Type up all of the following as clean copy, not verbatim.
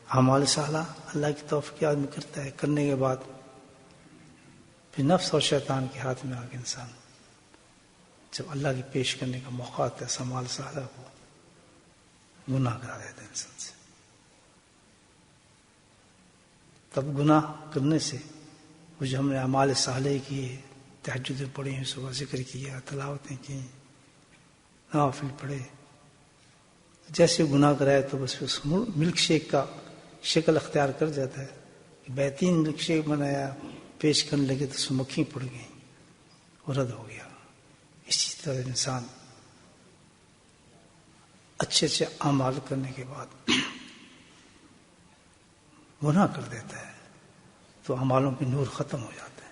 اعمال صالحہ اللہ کی توفیق آدمی کرتا ہے، کرنے کے بعد پھر نفس اور شیطان کے ہاتھ میں آ کے انسان جب اللہ کی پیش کرنے کا موقع آتا ہے اعمال صالحہ کو گناہ کرا دیتا ہے انسان سے. تب گناہ کرنے سے وہ جو ہم نے اعمال صالحہ کیے، تہجدیں پڑھی ہیں، صبح ذکر کیا، تلاوتیں کی، نوافل پڑھے، جیسے گناہ کرائے تو بس اس ملک شیک کا شکل اختیار کر جاتا ہے کہ بہترین ملک شیک بنایا، پیش کرنے لگے تو اس میں مکھی پڑ گئی اور رد ہو گیا. اسی طرح انسان اچھے اچھے اعمال کرنے کے بعد گناہ کر دیتا ہے تو اعمالوں پہ نور ختم ہو جاتا ہے،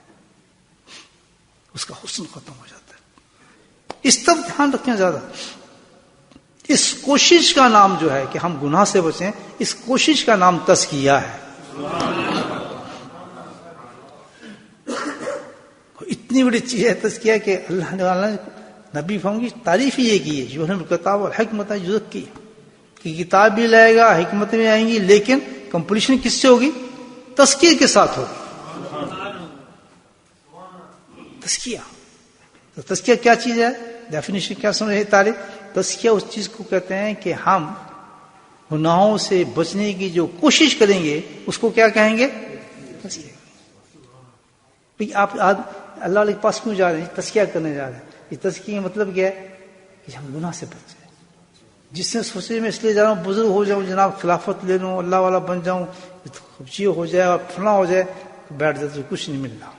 اس کا حسن ختم ہو جاتا ہے. اس طرف دھیان رکھیں زیادہ. اس کوشش کا نام جو ہے کہ ہم گناہ سے بچیں، اس کوشش کا نام تزکیہ ہے. اتنی بڑی چیز ہے تزکیہ کہ اللہ نے نبی فرمایا کی تعریف ہی یہ کی ہے، جو کتاب اور حکمت یزکی، کہ کتاب بھی لائے گا، حکمت بھی آئیں گی، لیکن کمپلیشن کس سے ہوگی؟ تزکیہ کے ساتھ ہوگی. تزکیہ تو تزکیہ کیا چیز ہے؟ ڈیفینیشن کیا سمجھے تعریف؟ تزکیہ اس چیز کو کہتے ہیں کہ ہم گناہوں سے بچنے کی جو کوشش کریں گے اس کو کیا کہیں گے؟ تزکیہ. آپ اللہ علیہ کے پاس کیوں جا رہے ہیں؟ تزکیہ کرنے جا رہے ہیں. یہ تزکیہ کا مطلب کیا ہے؟ کہ ہم گناہ سے بچ جائیں. جس نے سوچے میں اس لیے جا رہا ہوں بزرگ ہو جاؤں، جناب خلافت لے لوں، اللہ والا بن جاؤں، خوبچی ہو جائے اور فلاں ہو جائے، بیٹھ جاتے کچھ نہیں مل رہا.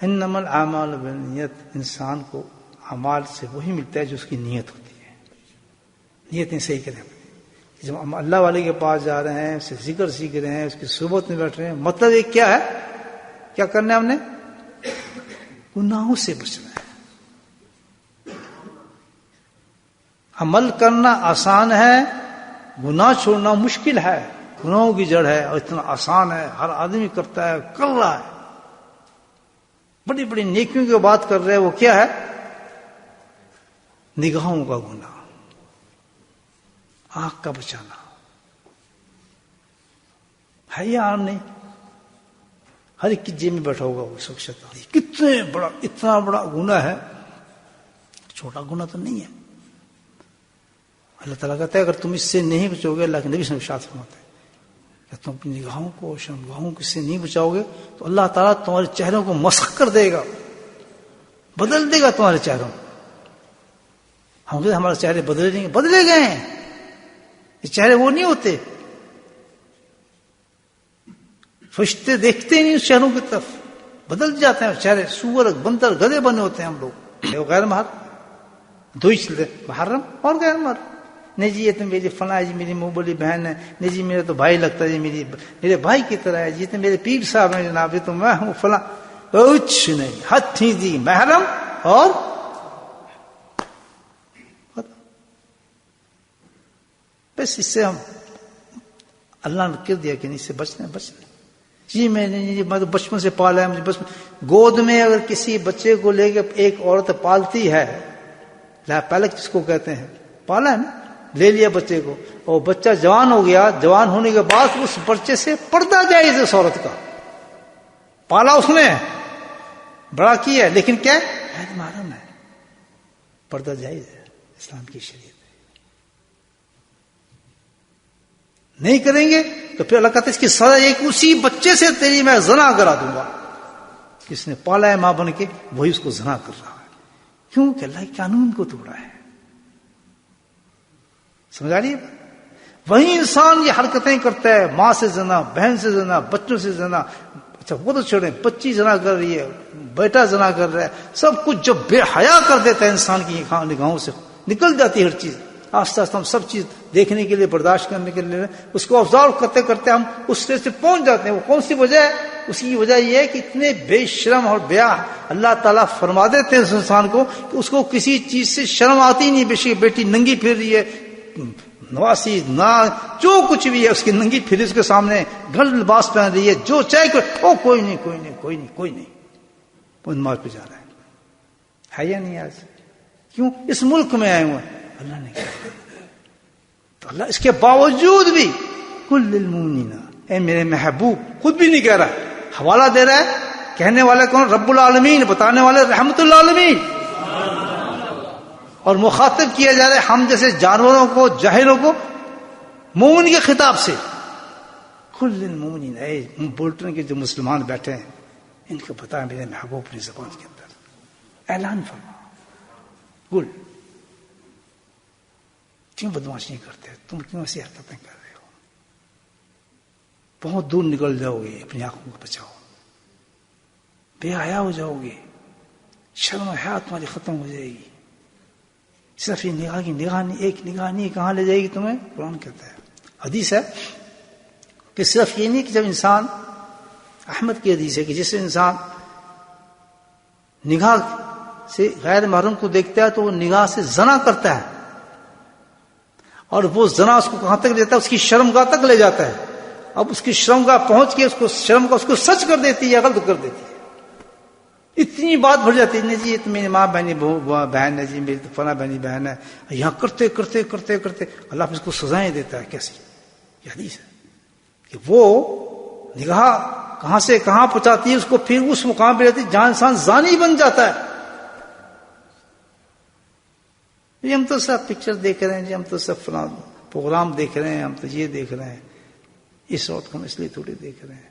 انما الاعمال بالنیت، انسان کو اعمال سے وہی ملتا ہے جو اس کی نیت ہوتی ہے. نیتیں صحیح کریں. جب ہم اللہ والے کے پاس جا رہے ہیں، اس سے ذکر سیکھ رہے ہیں، اس کی صحبت میں بیٹھ رہے ہیں، مطلب یہ کیا ہے؟ کیا کرنا ہے ہم نے؟ گناہوں سے بچنا ہے. عمل کرنا آسان ہے، گناہ چھوڑنا مشکل ہے. گناہوں کی جڑ ہے اور اتنا آسان ہے، ہر آدمی کرتا ہے، کر رہا ہے. بڑی بڑی نیکیوں کی بات کر رہے ہیں، وہ کیا ہے؟ نگاہوں کا گناہ، آنکھ کا بچانا ہے یا نہیں؟ ہر ایک کی جیب میں بیٹھا ہوگا وہ شخص. اتنا بڑا گناہ ہے، چھوٹا گناہ تو نہیں ہے. اللہ تعالیٰ کہتا ہے اگر تم اس سے نہیں بچو گے، اللہ کے نبی صلی اللہ علیہ وسلم فرماتے ہیں کہ تم اپنی نگاہوں کو، شرمگاہوں کو اس سے نہیں بچاؤ گے تو اللہ تعالیٰ تمہارے چہروں کو مسخ کر دے گا، بدل دے گا تمہارے چہروں. ہم کہتے ہیں ہمارے چہرے بدلے نہیں، بدلے گئے ہیں. یہ چہرے وہ نہیں ہوتے، فرشتے دیکھتے نہیں اس چہروں کی طرف، بدل جاتے ہیں چہرے. سور، بندر، گدھے بنے ہوتے ہیں ہم لوگ. غیر محرم دو ہی چلتے، محرم اور غیر محرم. نہیں جی یہ تو میری فلاں جی میری منہ بولی بہن ہے، نہیں جی میرا تو بھائی لگتا ہے، جی میرے بھائی کی طرح ہے، جی تو میرے پیر صاحب ہیں جناب، یہ تو میں ہوں فلاں. کچھ نہیں، حد تھی دی محرم اور بس. اس سے ہم اللہ نے کر دیا کہ نہیں، اس سے بچنا. جی میں تو بچپن سے پالا ہے، مجھے بچپن. گود میں اگر کسی بچے کو لے کے ایک عورت پالتی ہے، پیلک جس کو کہتے ہیں، پالا ہے نا، لے لیا بچے کو، اور بچہ جوان ہو گیا، جوان ہونے کے بعد اس بچے سے پردہ جائز ہے. اس عورت کا پالا اس نے، بڑا کیا ہے، لیکن کیا ہے؟ محرم ہے، پردہ جائز ہے اسلام کی شریعت. نہیں کریں گے تو پھر اللہ کہتا ہے اس کی سزا یہ کہ اسی بچے سے تیری میں زنا کرا دوں گا. کس نے پالا ہے ماں بن کے، وہی اس کو زنا کر رہا ہے. کیوں کہ اللہ کے قانون کو توڑا ہے. سمجھا رہی ہے؟ وہی انسان یہ حرکتیں کرتا ہے، ماں سے زنا، بہن سے زنا، بچوں سے زنا. اچھا وہ تو چھوڑیں، بچی زنا کر رہی ہے، بیٹا زنا کر رہا ہے، سب کچھ جب بے حیا کر دیتا ہے انسان کی نگاہوں سے نکل جاتی ہے ہر چیز. آہستہ آہستہ ہم سب چیز دیکھنے کے لیے، برداشت کرنے کے لیے اس کو آبزرو کرتے کرتے ہم اس سے پہنچ جاتے ہیں. وہ کون سی وجہ ہے؟ اس کی وجہ یہ ہے کہ اتنے بے شرم اور بے حیا اللہ تعالیٰ فرما دیتے ہیں اس انسان کو کہ اس کو کسی چیز سے شرم آتی نہیں. بے شک بیٹی ننگی پھر رہی ہے، نواسی نہ جو کچھ بھی ہے اس کی ننگی پھر اس کے سامنے، گھر لباس پہن رہی ہے، جو چاہے کوئی نہیں وہ نماز پہ جا رہا ہے یا نہیں؟ آج کیوں؟ اس ملک میں آئے ہوئے ہیں، اللہ نے کیا. تو اللہ اس کے باوجود بھی کل للمؤمنین، اے میرے محبوب، خود بھی نہیں کہہ رہا، حوالہ دے رہا ہے، کہنے والے کون؟ رب العالمین، بتانے والے رحمت للعالمین، اور مخاطب کیا جا رہا ہے ہم جیسے جانوروں کو، جاہلوں کو، مومن کے خطاب سے، کل للمؤمنین، اے بولٹن کے جو مسلمان بیٹھے ہیں ان کو بتا میرے محبوب اپنی زبان کے اندر اعلان فرما، گل کیوں بدماشی کرتے ہیں تم، کیوں ایسی حرکتیں کر رہے ہو؟ بہت دور نکل جاؤ گے، اپنی آنکھوں کو بچاؤ، بے حیا ہو جاؤ گے، شرم و حیا تمہاری ختم ہو جائے گی، صرف یہ نگاہ کی نگاہ نہیں، ایک نگاہ نہیں، کہاں لے جائے گی تمہیں؟ قرآن کہتا ہے، حدیث ہے کہ صرف یہ نہیں کہ جب انسان، احمد کی حدیث ہے کہ جس انسان نگاہ سے غیر محرم کو دیکھتا ہے تو وہ نگاہ سے زنا کرتا ہے، اور وہ زنا اس کو کہاں تک لیتا ہے؟ اس کی شرمگاہ تک لے جاتا ہے، اب اس کی شرمگاہ پہنچ کے اس کو شرمگاہ اس کو سچ کر دیتی ہے یا غلط کر دیتی ہے، اتنی بات بڑھ جاتی ہے، نہیں جی یہ تو میری ماں بہنی بہن ہے جی، میری تو فلاں بہنی بہن ہے، یہاں کرتے کرتے کرتے کرتے اللہ اس کو سزائیں دیتا ہے۔ کیسی یہ حدیث ہے کہ وہ نگاہ کہاں سے کہاں پہنچاتی ہے اس کو، پھر اس مقام پہ رہتی ہے جہاں انسان زانی بن جاتا ہے۔ یہ ہم تو سب پکچر دیکھ رہے ہیں جی، ہم تو سب فلاں پروگرام دیکھ رہے ہیں، ہم تو یہ دیکھ رہے ہیں، اس وقت ہم اس لیے تھوڑی دیکھ رہے ہیں،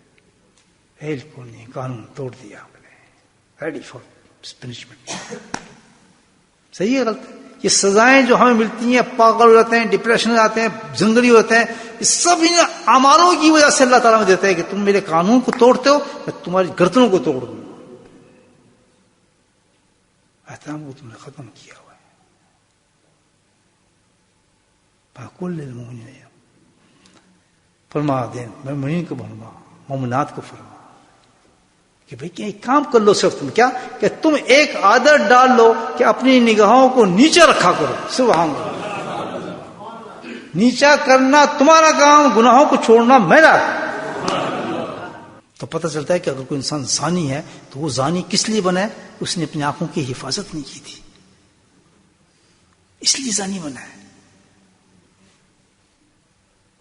علم کو نہیں، قانون توڑ دیا ہم نے، ریڈی فار پنشمنٹ۔ صحیح ہے غلط ہے؟ یہ سزائیں جو ہمیں ملتی ہیں، پاگل ہو جاتے ہیں، ڈپریشن ہو جاتے ہیں، زندگی ہوتے ہیں، یہ سب ان اعمالوں کی وجہ سے اللہ تعالیٰ میں دیتا ہے کہ تم میرے قانون کو توڑتے ہو، میں تمہاری گردنوں کو توڑ دوں گا، احترام کو تم نے ختم کیا ہوا ہے۔ کل للمؤمنین، فرما دیں مومنین کو، فرما مومنات کو، فرما کہ بھئی کہ ایک کام کر لو، صرف تم کیا کہ تم ایک عادت ڈال لو کہ اپنی نگاہوں کو نیچے رکھا کرو۔ سبحان اللہ، نیچا کرنا تمہارا کام، گناہوں کو چھوڑنا میرا۔ تو پتہ چلتا ہے کہ اگر کوئی انسان زانی ہے تو وہ زانی کس لیے بنا ہے؟ اس نے اپنی آنکھوں کی حفاظت نہیں کی تھی، اس لیے زانی بنا ہے،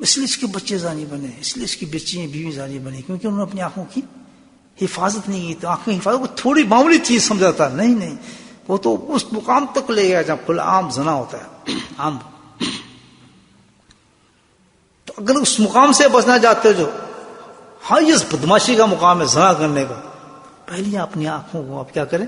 اس لیے اس کے بچے زانی بنے، اس لیے اس کی بچیاں بیوی زانی بنے، کیونکہ انہوں نے اپنی آنکھوں کی حفاظت نہیں کی۔ تو آنکھوں کی حفاظت کو تھوڑی معمولی چیز سمجھاتا، نہیں نہیں، وہ تو اس مقام تک لے گیا جہاں کھلا عام زنا ہوتا ہے، عام۔ تو اگر اس مقام سے بچنا چاہتے ہو جو ہائیسٹ بدماشی کا مقام ہے زنا کرنے کا، پہلے اپنی آنکھوں کو آپ کیا کریں؟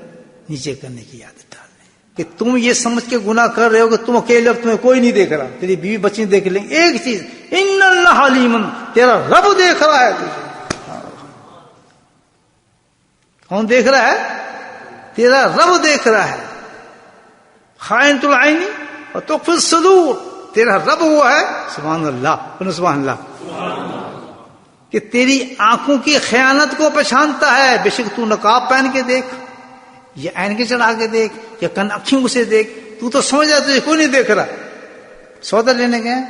نیچے کرنے کی عادت ڈال لیں کہ تم یہ سمجھ کے گناہ کر رہے ہو کہ تم اکیلے، اب تمہیں کوئی نہیں دیکھ رہا، تیری بیوی بچی دیکھ لیں، ایک چیز، ان اللہ علیم، تیرا رب دیکھ رہا ہے تجھے۔ کون دیکھ رہا ہے؟ تیرا رب دیکھ رہا ہے۔ خائنۃ العین اور تخفی الصدور، تیرا رب ہوا ہے، سبحان اللہ، سبحان اللہ، کہ تیری آنکھوں کی خیانت کو پہچانتا ہے۔ بے شک تو نقاب پہن کے دیکھ، یا عین کے چڑھا کے دیکھ، یا کن اکھیوں سے دیکھ، تو سمجھ جا تجھے کوئی نہیں دیکھ رہا۔ سودا لینے گئے،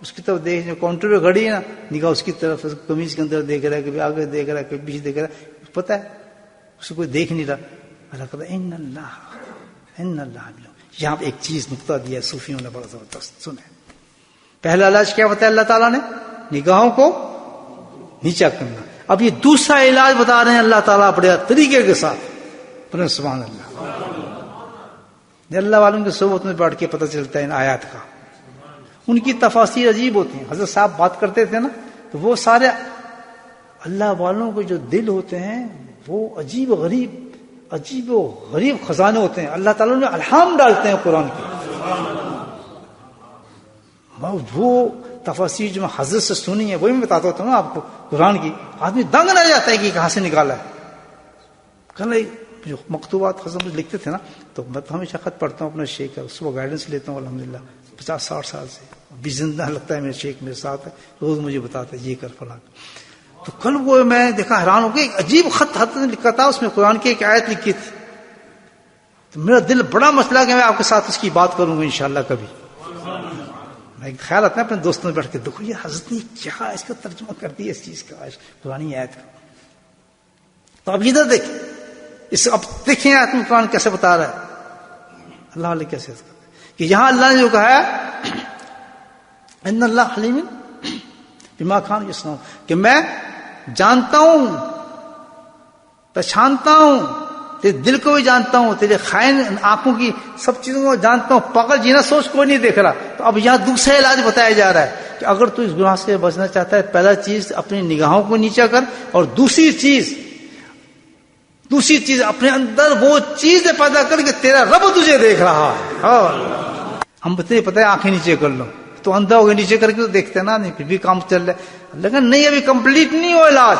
اس کی طرف دیکھ، جو کاؤنٹر پہ کھڑی ہے نا، نگاہ اس کی طرف، قمیض کے اندر دیکھ رہا ہے، کبھی آگے دیکھ رہا ہے، کبھی پیچھے دیکھ رہا ہے، پتہ ہے اس کو کوئی دیکھ نہیں رہا۔ اللہ کہتا ہے ان اللہ، یہاں ایک چیز نقطہ دیا ہے صوفیوں نے بڑا زبردست، سنیں۔ پہلا علاج کیا بتایا اللہ تعالیٰ نے؟ نگاہوں کو نیچا کرنا۔ اب یہ دوسرا علاج بتا رہے ہیں اللہ تعالیٰ بڑے طریقے کے ساتھ، سبحان اللہ۔ اللہ والوں کی صحبت میں بیٹھ کے پتہ چلتا ہے ان آیات کا، ان کی تفاسیر عجیب ہوتی ہیں۔ حضرت صاحب بات کرتے تھے نا، تو وہ سارے اللہ والوں کے جو دل ہوتے ہیں وہ عجیب و غریب خزانے ہوتے ہیں، اللہ تعالیٰ نے الہام ڈالتے ہیں قرآن کے۔ وہ تفاسیر جو میں حضرت سے سنی ہے وہی میں بتاتا ہوتا ہوں نا آپ کو، قرآن کی، آدمی دنگ رہ جاتا ہے کہ کہاں سے نکالا ہے۔ کل جو مکتوبات حضرت مجھے لکھتے تھے نا، تو میں تو ہمیشہ خط پڑھتا ہوں اپنے شیخ کا، صبح گائیڈنس لیتا ہوں الحمدللہ 50-60 سال سے، بھی زندہ لگتا ہے میرے شیخ میرے ساتھ ہے، روز مجھے بتاتا ہے یہ کر فلاں۔ تو کل وہ میں دیکھا، حیران ہو گیا، ایک عجیب خط حضرت نے لکھا تھا، اس میں قرآن کی ایک آیت لکھی تھی۔ تو میرا دل بڑا مسئلہ کہ میں آپ کے ساتھ اس کی بات کروں گا انشاءاللہ کبھی۔ میں خیال آتا ہے اپنے دوستوں میں بیٹھ کے، دیکھو یہ حضرت نے کیا اس کا ترجمہ کر دیا اس چیز کا، قرآن آیت کا۔ تو اب ادھر دیکھیں، اس اب دیکھیں آیت میں قرآن کیسے بتا رہا ہے، اللہ علیہ کیسے کہ یہاں اللہ نے جو کہا ہے ان اللہ حلیم بیما خان یسنو کہ میں جانتا ہوں، پہچانتا ہوں، تیرے دل کو بھی جانتا ہوں، تیرے خائن آنکھوں کی سب چیزوں کو جانتا ہوں، پاگل جینا سوچ کوئی نہیں دیکھ رہا. تو اب یہاں دوسرا علاج بتایا جا رہا ہے کہ اگر تو اس گناہ سے بچنا چاہتا ہے، پہلا چیز اپنی نگاہوں کو نیچا کر، اور دوسری چیز اپنے اندر وہ چیز پیدا کر کہ تیرا رب تجھے دیکھ رہا ہے. ہم پتہ ہے آنکھیں نیچے کر لو، تو اندھا ہو گئے، نیچے کر کے تو دیکھتے نا، نہیں پھر بھی کام چل رہا ہے. لیکن نہیں، ابھی کمپلیٹ نہیں ہو علاج،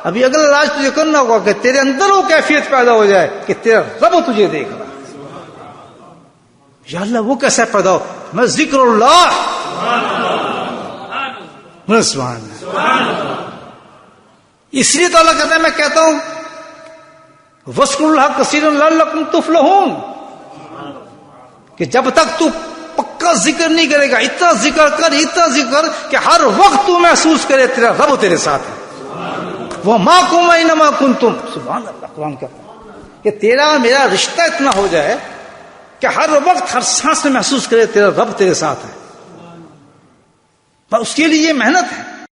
ابھی اگلا علاج تجھے کرنا ہوگا کہ تیرے اندر وہ کیفیت پیدا ہو جائے کہ تیرا رب تجھے دیکھ رہا ہے. یا اللہ وہ کیسے پیدا ہو؟ میں ذکر اللہ، سبحان اللہ. اس لیے تو اللہ کہتا ہے، میں کہتا ہوں وَاذْكُرُوا اللَّهَ كَثِيرًا لَعَلَّكُمْ تُفْلِحُونَ، کہ جب تک تو پکا ذکر نہیں کرے گا، اتنا ذکر کہ ہر وقت تو محسوس کرے تیرا رب تیرے ساتھ ہے. وَمَعَكُمْ أَيْنَمَا كُنتُمْ، سبحان اللہ. قرآن کہتا ہے کہ تیرا میرا رشتہ اتنا ہو جائے کہ ہر وقت ہر سانس میں محسوس کرے تیرا رب تیرے ساتھ ہے. پر اس کے لیے یہ محنت ہے.